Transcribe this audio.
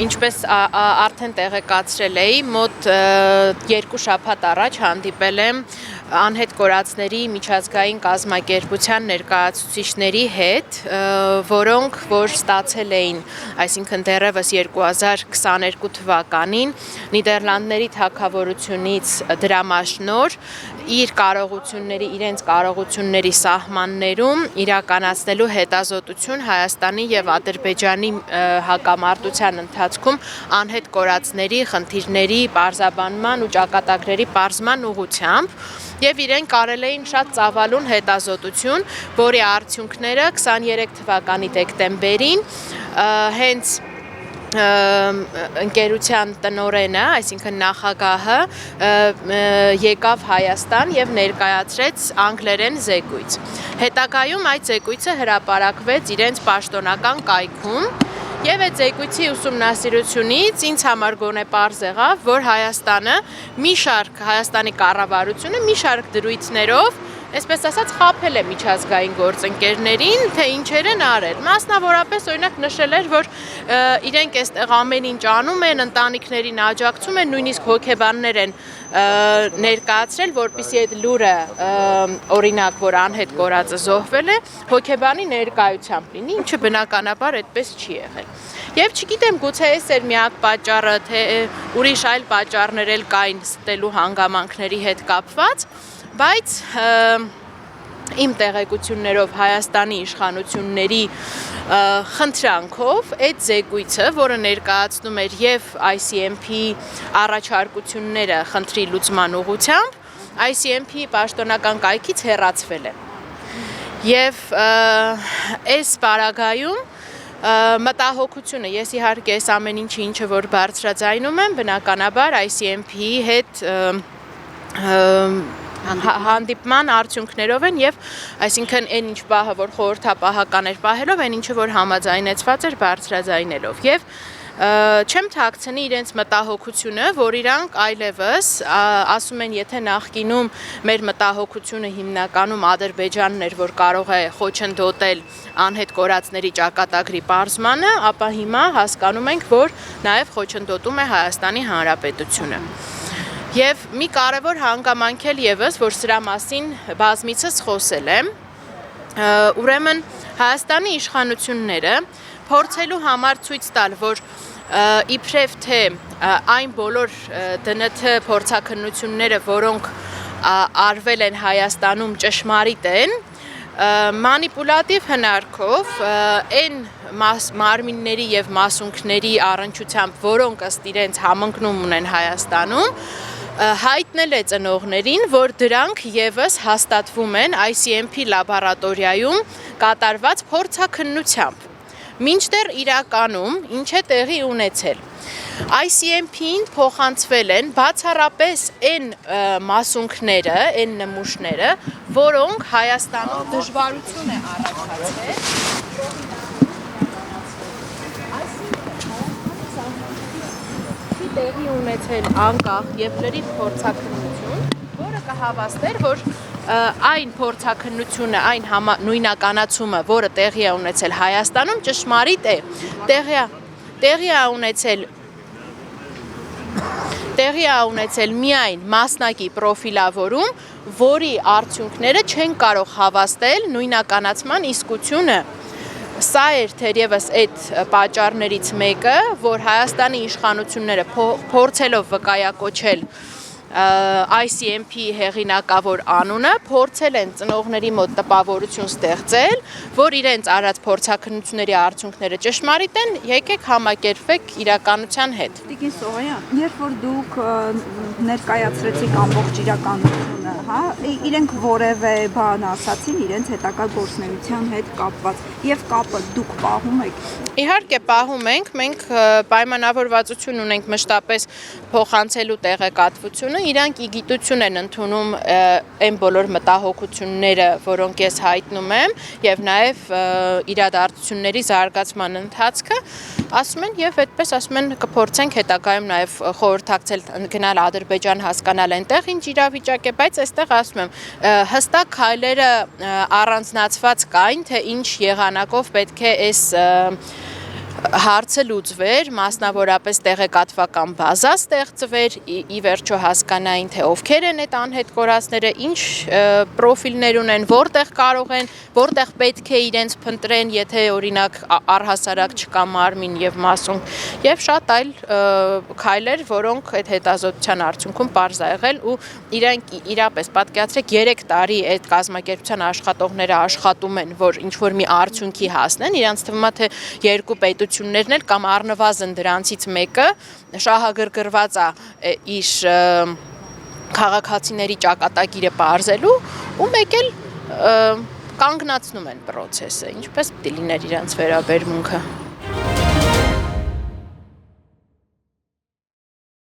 Ինչպես արդեն տեղեկացրել էի, մոտ 2 շաբաթ առաջ հանդիպել եմ անհետ կորածների միջազգային կազմակերպության ներկայացուցիչների հետ, որոնք որ ստացել էին, այսինքն դեռևս 2022 թվականին Նիդերլանդների թագավորությունից դրամաշնոր իրենց կարողությունների սահմաններում իրականացնելու հետազոտություն Հայաստանի եւ Ադրբեջանի հակամարտության ընթացքում անհետ կորածների խնդիրների պարզաբանման ու ճակատագրերի պարզման ուղղությամբ եւ իրենք կարել էին շատ ծավալուն հետազոտություն, որի արդյունքները 23 թվականի դեկտեմբերին հենց ընկերության տնօրենը, այսինքն նախագահը եկավ Հայաստան եւ ներկայացրեց անգլերեն զեկույց։ Հետագայում այդ զեկույցը հրապարակվեց իրենց պաշտոնական կայքում եւ այդ զեկույցի ուսումնասիրությունից ինձ համար գոնե պարզ եղավ, որ Հայաստանի կառավարությունը մի շարք դրույթներով այսպես ասած խաբել է միջազգային գործընկերներին, թե ինչեր են արել։ Մասնավորապես օրինակ նշել էր, որ իրենք այստեղ ամեն ինչ անում են, ընտանիքներին աջակցում են, նույնիսկ հոգեբաններ են ներկայացրել, որպեսզի այդ լուրը օրինակ, որ անհետ կորածը զոհվել է, հոգեբանի ներկայությամբ լինի, ինչը բնականաբար այդպես չի եղել։ Եվ չգիտեմ, գուցե այս էր միակ պատճառը, թե ուրիշ այլ պատճառներ էլ կային ստելու հանգամանքների հետ կապված, բայց իմ տեղեկություններով Հայաստանի իշխանությունների խնդրանքով այդ զեկույցը, որը ներկայացնում էր եւ ICMP առաջարկությունները խնդրի լուծման ուղղությամբ, ICMP պաշտոնական կայքից հեռացվել է։ Եվ այս պարագայում մտահոգությունը, ես իհարկե այս ամեն ինչը որ բարձրաձայնում եմ, բնականաբար ICMP-ի հետ հանդիպման արդյունքներով են եւ այսինքն այն ինչ պահը որ խորհրդապահական էր պահելով, այն ինչը որ համաձայնեցված էր բարձրաձայնելով եւ չեմ թաքցնի իրենց մտահոգությունը, որ իրանք այլևս ասում են, եթե նախկինում մեր մտահոգությունը հիմնականում Ադրբեջանն էր, որ կարող է խոչընդոտել անհետ կորածների ճակատագրի պարզմանը, ապա հիմա հասկանում ենք, որ նաեւ խոչընդոտում է Հայաստանի Հանրապետությունը։ Եվ մի կարևոր հանգամանք էլ եւս, որ սրա մասին բազմիցս խոսել եմ, ուրեմն Հայաստանի իշխանությունները փորձելու համար ցույց տալ, որ իբրև թե այն բոլոր ԴՆԹ փորձաքննությունները, որոնք արվել են Հայաստանում ճշմարիտ են, մանիպուլատիվ հնարքով այն մարմինների եւ մասունքների առնչությամբ, որոնք ըստ իրենց համընկնում ունեն Հայաստանում, հայտնել է ծնողներին, որ դրանք եւս հաստատվում են ICMP լաբորատորիայում կատարված փորձաքննությամբ։ Մինչդեռ իրականում ինչ է տեղի ունեցել։ ICMP-ին փոխանցվել են բացառապես այն մասունքները, այն նմուշները, որոնք Հայաստանում դժվարություն է առաջացել։ Տեղի ունեցել անկախ եւ լրիվ փորձաքննություն, որը կհավաստեր, որ այն փորձաքննությունը, այն նույնականացումը, որը տեղի է ունեցել Հայաստանում, ճշմարիտ է, տեղի է ունեցել միայն մասնակի պրոֆիլավորում, որի արդյունքները չեն կարող հավաստել նույնականացման իսկությունը։ Սա էր թերևս այդ պատճառներից մեկը, որ Հայաստանի իշխանությունները փորձելով վկայակոչել ICMP հեղինակավոր անունը, փորձել են ծնողների մոտ տպավորություն ստեղծել, որ իրենց արած փորձաքննությունների արդյունքները ճշմարիտ են, եկեք համակերպվեք իրականության հետ։ Տիկին Սողոյան, երբ որ դուք ներկայացրեցիք ամբողջ իրականությունը, իրենք որևէ բան ասացին իրենց հետագա գործունեության հետ կապված եւ կապը դուք պահում եք։ Իհարկե պահում ենք, մենք պայմանավորվածություն ունենք մշտապես փոխանցելու տեղեկատվությունը, իրանք ի գիտություն են ընդունում այն բոլոր մտահոգությունները, որոնք ես հայտնում եմ, եւ նաեւ իրադարձությունների զարգացման ընթացքը, ասում են եւ այդպես ասում են կփորձենք հետագայում նաեւ խորհրդակցել գնալ Ադրբեջան հասկանալ այնտեղ ինչ իրավիճակ է, բայց այստեղ ասում եմ հստակ քայլերը առանձնացված կային, թե ինչ եղանակով պետք է այս հարցը լուծվեր, մասնավորապես տեղեկատվական բազա ստեղծվեր, ի վերջո հասկանային, թե ովքեր են այդ անհետ կորածները, ինչ պրոֆիլներ ունեն, որտեղ կարող են, որտեղ պետք է իրենց փնտրեն, եթե օրինակ առհասարակ չկա մարմին եւ մասունք, եւ շատ այլ քայլեր, որոնք այդ հետազոտության արդյունքում պարզ ա եղել ու իրանք իրապես պատկերացրեք 3 տարի այդ կազմակերպության աշխատողները աշխատում են, որ ինչ որ մի արդյունքի հասնեն, իրանց թվում է թե երկու պետություններն էլ կամ առնվազն դրանցից մեկը շահագրգռված է իր քաղաքացիների ճակատագիրը պարզելու ու մեկ էլ կանգնացնում են process-ը, ինչպես պիտի լիներ իրանց վերաբերմունքը։